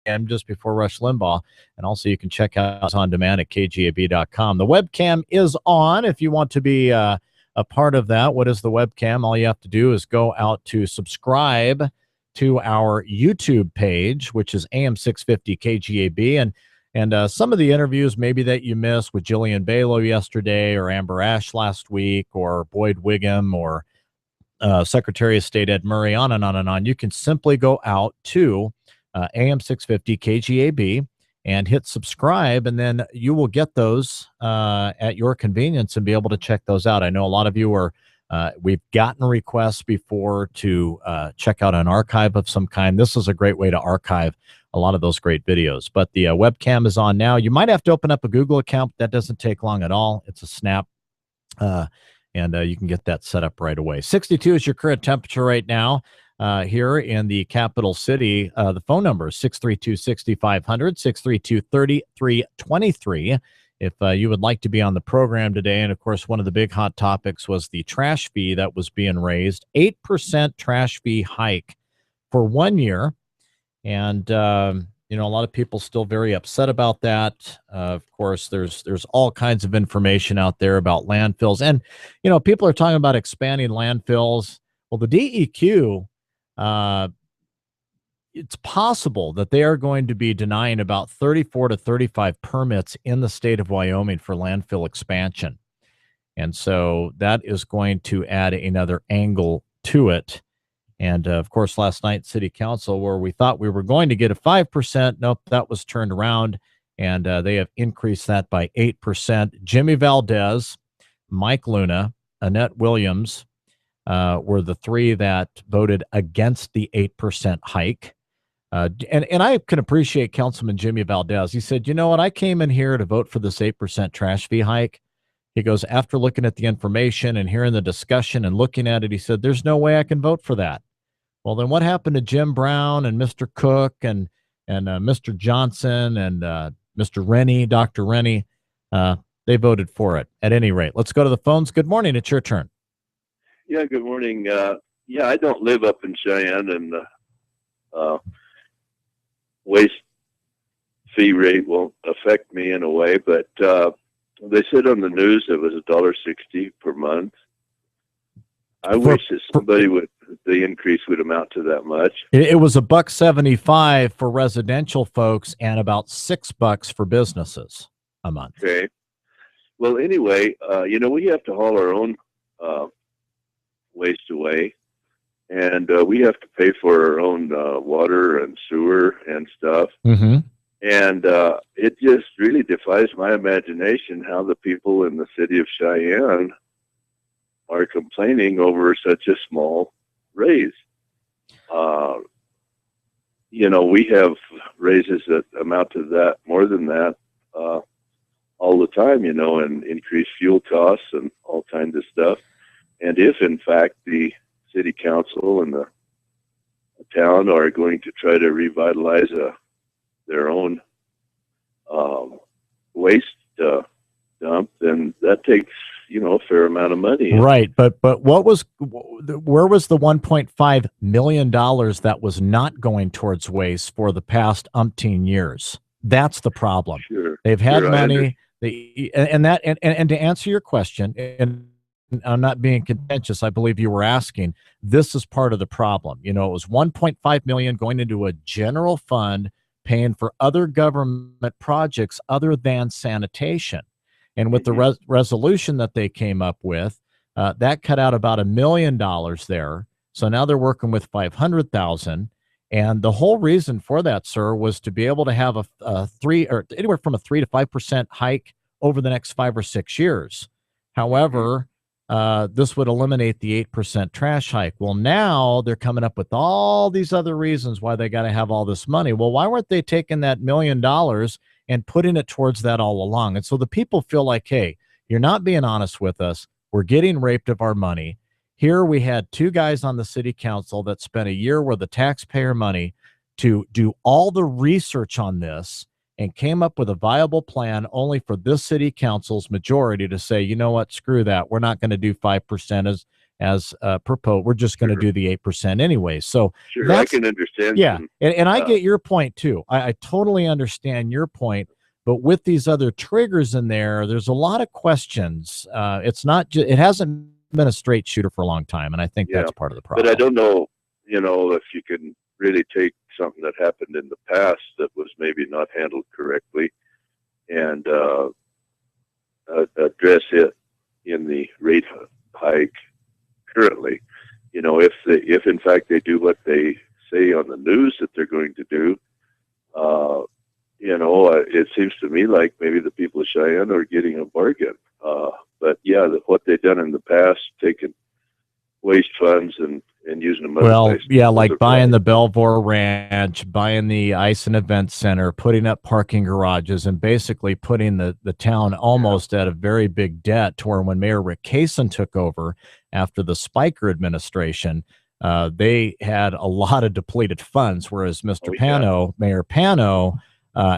p.m. just before Rush Limbaugh. And also you can check out us on demand at KGAB.com. The webcam is on if you want to be a part of that. What is the webcam? All you have to do is go out to subscribe to our YouTube page, which is AM 650 KGAB. And some of the interviews maybe that you missed with Jillian Balo yesterday, or Amber Ash last week, or Boyd Wiggum, or Secretary of State Ed Murray, on and on and on. You can simply go out to AM 650 KGAB and hit subscribe, and then you will get those at your convenience and be able to check those out. I know a lot of you are, we've gotten requests before to check out an archive of some kind. This is a great way to archive a lot of those great videos. But the webcam is on now. You might have to open up a Google account. That doesn't take long at all. It's a snap. And you can get that set up right away. 62 is your current temperature right now here in the capital city. The phone number is 632-6500, 632-3323. If you would like to be on the program today. And, of course, one of the big hot topics was the trash fee that was being raised. 8% trash fee hike for 1 year. And, you know, a lot of people still very upset about that. Of course, there's all kinds of information out there about landfills. And, you know, people are talking about expanding landfills. Well, the DEQ, it's possible that they are going to be denying about 34 to 35 permits in the state of Wyoming for landfill expansion. And so that is going to add another angle to it. And, of course, last night, City Council, where we thought we were going to get a 5%, nope, that was turned around, and they have increased that by 8%. Jimmy Valdez, Mike Luna, Annette Williams were the three that voted against the 8% hike. And I can appreciate Councilman Jimmy Valdez. He said, you know what, I came in here to vote for this 8% trash fee hike. He goes, after looking at the information and hearing the discussion and looking at it, he said, there's no way I can vote for that. Well, then what happened to Jim Brown and Mr. Cook and Mr. Johnson and Mr. Rennie, Dr. Rennie? They voted for it. At any rate, let's go to the phones. Good morning. It's your turn. Yeah, good morning. I don't live up in Cheyenne, and waste fee rate won't affect me in a way, but they said on the news it was $1.60 per month. I wish that somebody would, the increase would amount to that much. It was $1.75 for residential folks and about $6 for businesses a month. Okay. Well, anyway, you know, we have to haul our own waste away, and we have to pay for our own water and sewer and stuff. Mm-hmm. And it just really defies my imagination how the people in the city of Cheyenne are complaining over such a small raise. You know, we have raises that amount to that, more than that, all the time, you know, and increased fuel costs and all kinds of stuff. And if, in fact, the city council and the town are going to try to revitalize their own waste dump, then that takes, you know, a fair amount of money. Right, but where was the $1.5 million that was not going towards waste for the past umpteen years? That's the problem. Sure. They've had money. And to answer your question, and I'm not being contentious, I believe you were asking, this is part of the problem. You know, it was $1.5 million going into a general fund paying for other government projects other than sanitation. And with the resolution that they came up with, that cut out about $1 million there. So now they're working with $500,000. And the whole reason for that, sir, was to be able to have a 3 or anywhere from a 3 to 5% hike over the next 5 or 6 years. However, this would eliminate the 8% trash hike. Well, now they're coming up with all these other reasons why they got to have all this money. Well, why weren't they taking that $1 million and putting it towards that all along? And so the people feel like, hey, you're not being honest with us. We're getting raped of our money. Here we had two guys on the city council that spent a year worth of taxpayer money to do all the research on this and came up with a viable plan, only for this city council's majority to say, you know what, screw that. We're not going to do 5% as proposed. We're just going to do the 8% anyway. So sure, I can understand. Yeah, and I get your point too. I totally understand your point. But with these other triggers in there, there's a lot of questions. It's not just, it hasn't been a straight shooter for a long time, and I think that's part of the problem. But I don't know, if you can really take something that happened in the past that was maybe not handled correctly and address it in the rate hike currently. If in fact they do what they say on the news that they're going to do, it seems to me like maybe the people of Cheyenne are getting a bargain. But yeah, what they've done in the past, taking waste funds and using them. Like buying the Belvoir Ranch, buying the Ice and Event Center, putting up parking garages, and basically putting the town almost at a very big debt to where when Mayor Rick Kaysen took over after the Spiker administration, they had a lot of depleted funds, whereas Mayor Pano,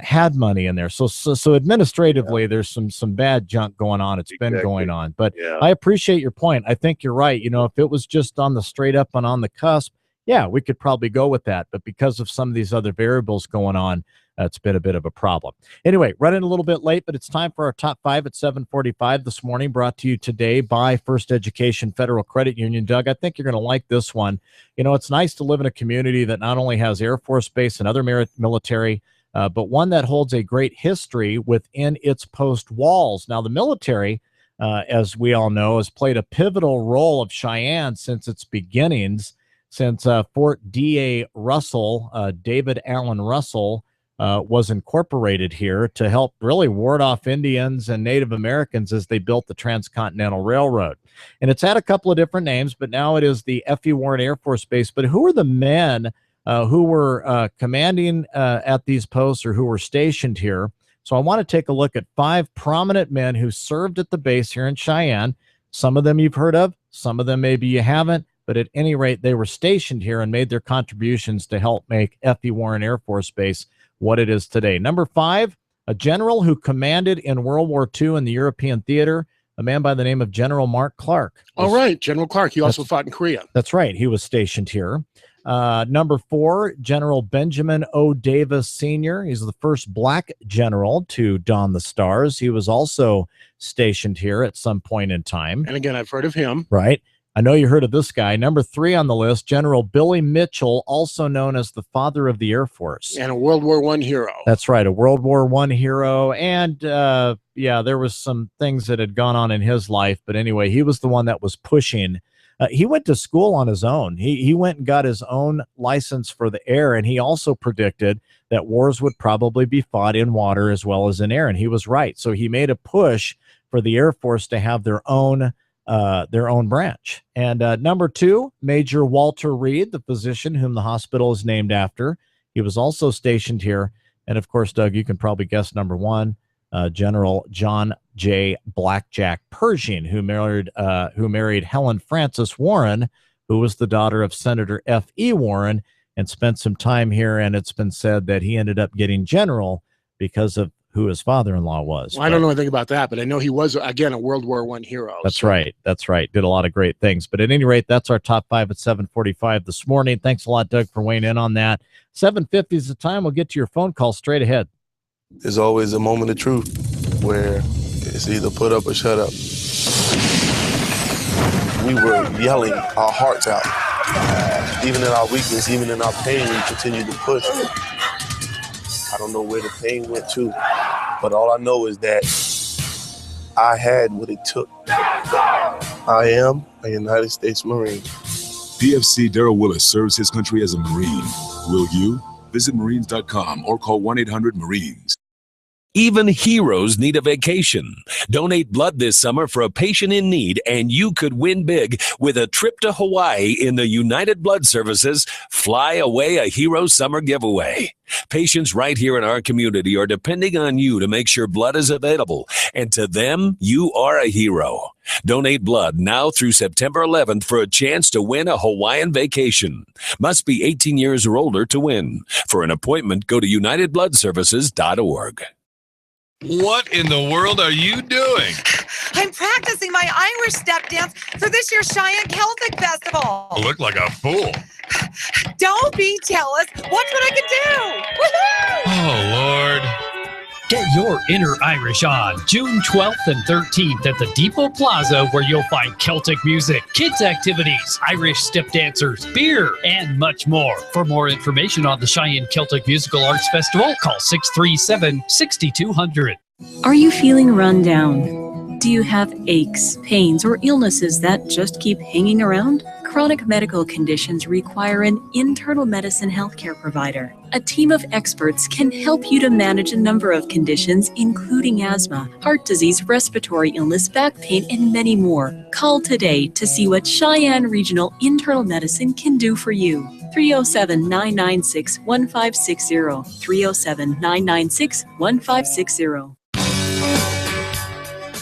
had money in there. So administratively, there's some bad junk going on. It's been going on. But I appreciate your point. I think you're right. If it was just on the straight up and on the cusp, we could probably go with that. But because of some of these other variables going on, it's been a bit of a problem. Anyway, running a little bit late, but it's time for our top 5 at 7:45 this morning, brought to you today by First Education Federal Credit Union. Doug, I think you're going to like this one. It's nice to live in a community that not only has Air Force Base and other military, but one that holds a great history within its post walls. Now, the military, as we all know, has played a pivotal role of Cheyenne since its beginnings, since Fort D.A. Russell, David Allen Russell, was incorporated here to help really ward off Indians and Native Americans as they built the Transcontinental Railroad. And it's had a couple of different names, but now it is the F.E. Warren Air Force Base. But who are the men who were commanding at these posts or who were stationed here? So I want to take a look at 5 prominent men who served at the base here in Cheyenne. Some of them you've heard of, some of them maybe you haven't, but at any rate, they were stationed here and made their contributions to help make F.E. Warren Air Force Base what it is today. Number 5, a general who commanded in World War II in the European theater, a man by the name of General Mark Clark. All right, General Clark. He also fought in Korea. That's right. He was stationed here. Number 4, General Benjamin O. Davis Sr. He's the first black general to don the stars. He was also stationed here at some point in time. And again, I've heard of him. Right. I know you heard of this guy. Number 3 on the list, General Billy Mitchell, also known as the father of the Air Force. And a World War I hero. That's right, a World War I hero. And, there was some things that had gone on in his life. But anyway, he was the one that was pushing. He went to school on his own. He went and got his own license for the air, and he also predicted that wars would probably be fought in water as well as in air, and he was right. So he made a push for the Air Force to have their own branch. And number 2, Major Walter Reed, the physician whom the hospital is named after. He was also stationed here. And of course, Doug, you can probably guess number 1, General John J. Blackjack Pershing, who married Helen Frances Warren, who was the daughter of Senator F.E. Warren, and spent some time here. And it's been said that he ended up getting general because of who his father-in-law was. Well, I don't know anything about that, but I know he was, again, a World War I hero. That's right. That's right. Did a lot of great things. But at any rate, that's our top 5 at 7:45 this morning. Thanks a lot, Doug, for weighing in on that. 7:50 is the time. We'll get to your phone call straight ahead. There's always a moment of truth where it's either put up or shut up. We were yelling our hearts out. Even in our weakness, even in our pain, we continued to push. I don't know where the pain went to, but all I know is that I had what it took. I am a United States Marine. PFC Darrell Willis serves his country as a Marine. Will you? Visit Marines.com or call 1-800-MARINES. Even heroes need a vacation. Donate blood this summer for a patient in need, and you could win big with a trip to Hawaii in the United Blood Services Fly Away a Hero Summer Giveaway. Patients right here in our community are depending on you to make sure blood is available, and to them, you are a hero. Donate blood now through September 11th for a chance to win a Hawaiian vacation. Must be 18 years or older to win. For an appointment, go to UnitedBloodServices.org. What in the world are you doing? I'm practicing my Irish step dance for this year's Cheyenne Celtic Festival. I look like a fool. Don't be jealous. Watch what I can do. Woohoo! Oh, Lord. Get your inner Irish on June 12th and 13th at the Depot Plaza, where you'll find Celtic music, kids activities, Irish step dancers, beer, and much more. For more information on the Cheyenne Celtic Musical Arts Festival, call 637-6200. Are you feeling run down? Do you have aches, pains, or illnesses that just keep hanging around? Chronic medical conditions require an internal medicine healthcare provider. A team of experts can help you to manage a number of conditions, including asthma, heart disease, respiratory illness, back pain, and many more. Call today to see what Cheyenne Regional Internal Medicine can do for you. 307-996-1560. 307-996-1560.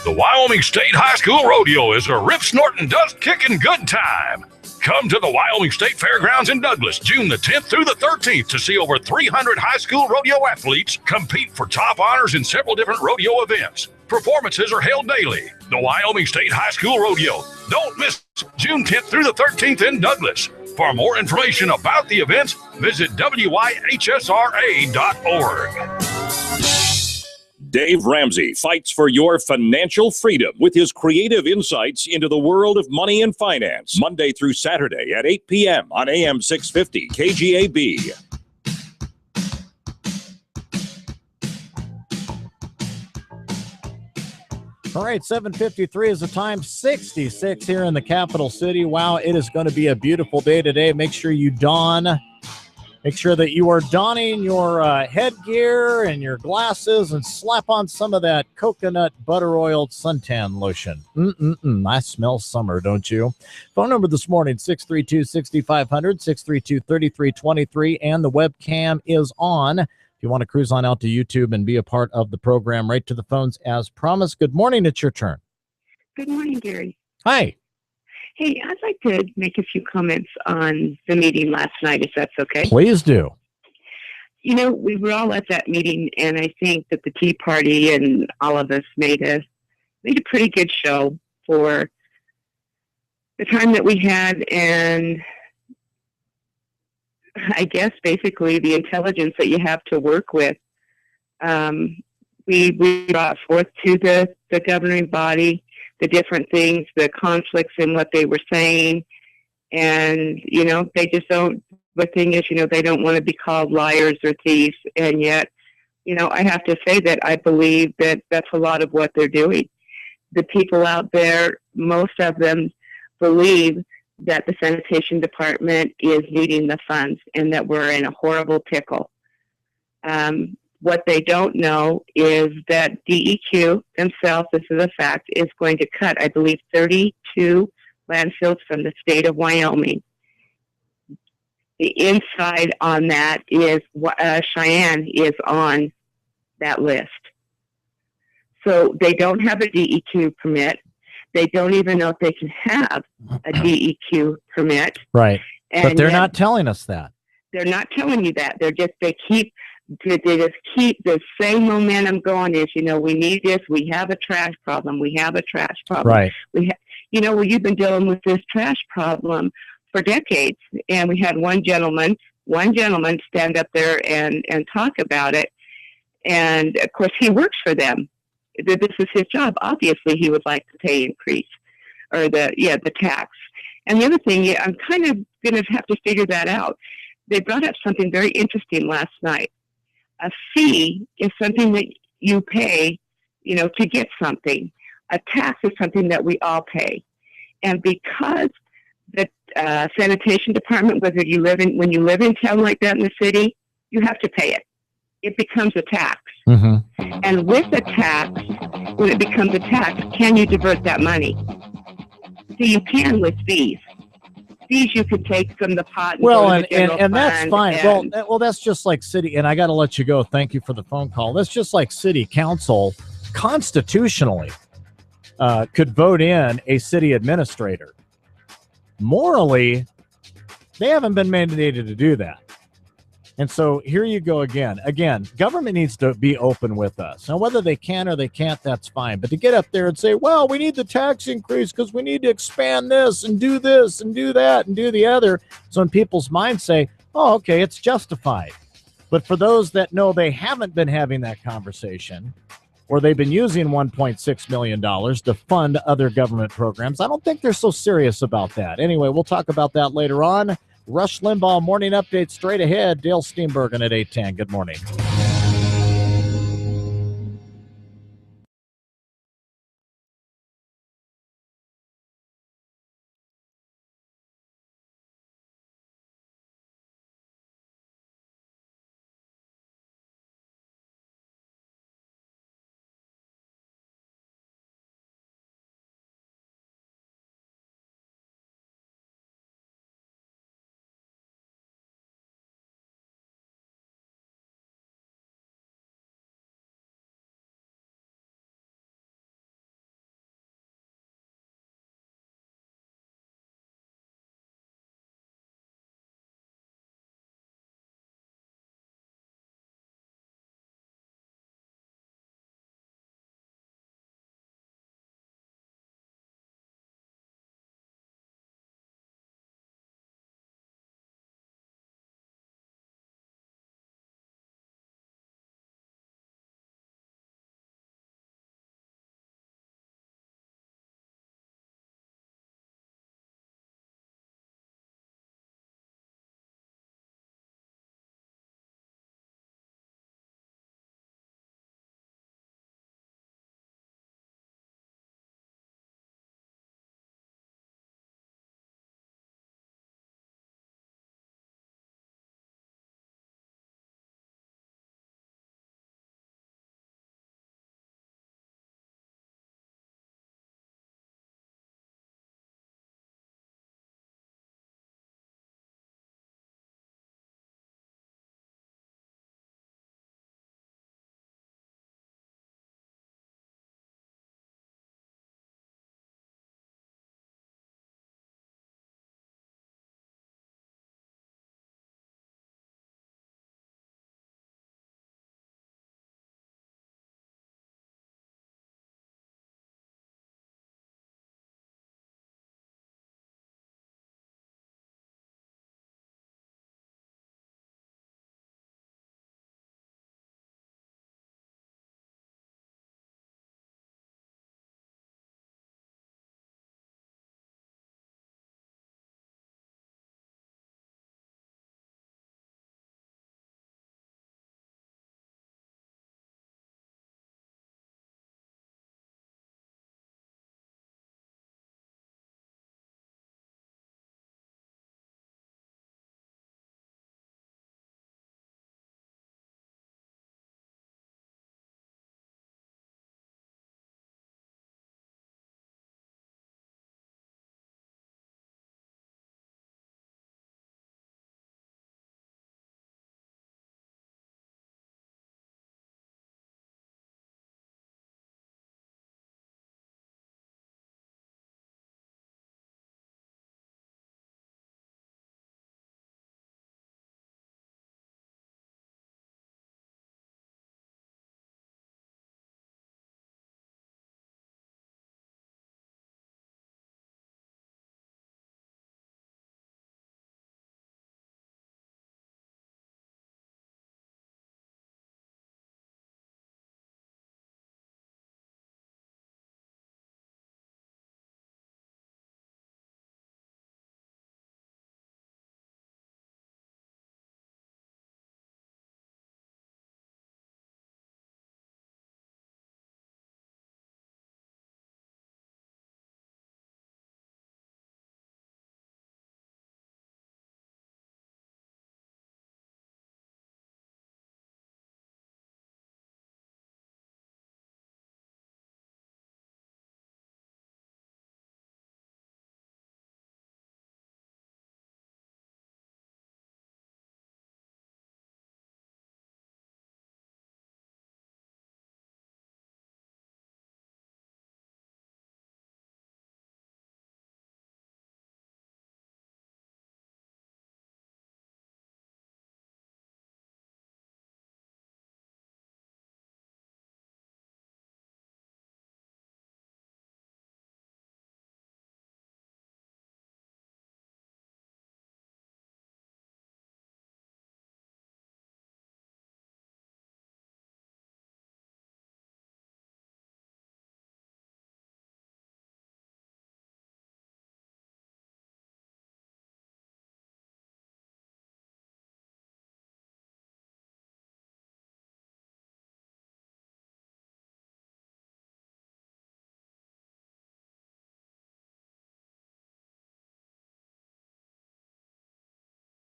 The Wyoming State High School Rodeo is a rip-snorting, dust-kicking good time. Come to the Wyoming State Fairgrounds in Douglas, June the 10th through the 13th to see over 300 high school rodeo athletes compete for top honors in several different rodeo events. Performances are held daily. The Wyoming State High School Rodeo. Don't miss June 10th through the 13th in Douglas. For more information about the events, visit wyhsra.org. Dave Ramsey fights for your financial freedom with his creative insights into the world of money and finance. Monday through Saturday at 8 p.m. on AM 650 KGAB. All right, 7:53 is the time, 66 here in the capital city. Wow, it is going to be a beautiful day today. Make sure that you are donning your headgear and your glasses and slap on some of that coconut butter-oiled suntan lotion. I smell summer, don't you? Phone number this morning, 632-6500, 632-3323, and the webcam is on. If you want to cruise on out to YouTube and be a part of the program, right to the phones as promised. Good morning. It's your turn. Good morning, Gary. Hi. Hey, I'd like to make a few comments on the meeting last night, if that's okay. Please do. You know, we were all at that meeting, and I think that the Tea Party and all of us made a pretty good show for the time that we had, and I guess basically the intelligence that you have to work with. We brought forth to the governing body the different things, the conflicts in what they were saying. And, you know, they just don't, the thing is, you know, they don't want to be called liars or thieves. And yet, you know, I have to say that I believe that that's a lot of what they're doing. The people out there, most of them believe that the sanitation department is needing the funds and that we're in a horrible pickle. What they don't know is that DEQ themselves, this is a fact, is going to cut, I believe, 32 landfills from the state of Wyoming. The inside on that is Cheyenne is on that list. So they don't have a DEQ permit. They don't even know if they can have a DEQ permit. Right. And but they're not telling us that. They're not telling you that. They just keep the same momentum going. Is, you know, we need this. We have a trash problem. We have a trash problem. Right. You've been dealing with this trash problem for decades. And we had one gentleman stand up there and talk about it. And of course he works for them. This is his job. Obviously he would like the pay increase or the tax. And the other thing, I'm kind of going to have to figure that out. They brought up something very interesting last night. A fee is something that you pay, you know, to get something. A tax is something that we all pay. And because the sanitation department, when you live in town like that in the city, you have to pay it. It becomes a tax. Mm-hmm. And with a tax, when it becomes a tax, can you divert that money? So you can with fees. Fees you could take from the pot. And that's fine. Well, that's just like city. And I got to let you go. Thank you for the phone call. That's just like city council constitutionally could vote in a city administrator. Morally, they haven't been mandated to do that. And so here you go again. Again, government needs to be open with us. Now, whether they can or they can't, that's fine. But to get up there and say, well, we need the tax increase because we need to expand this and do that and do the other. So in people's minds say, oh, okay, it's justified. But for those that know they haven't been having that conversation, or they've been using $1.6 million to fund other government programs, I don't think they're so serious about that. Anyway, we'll talk about that later on. Rush Limbaugh Morning Update straight ahead. Dale Steenbergen at 8:10. Good morning.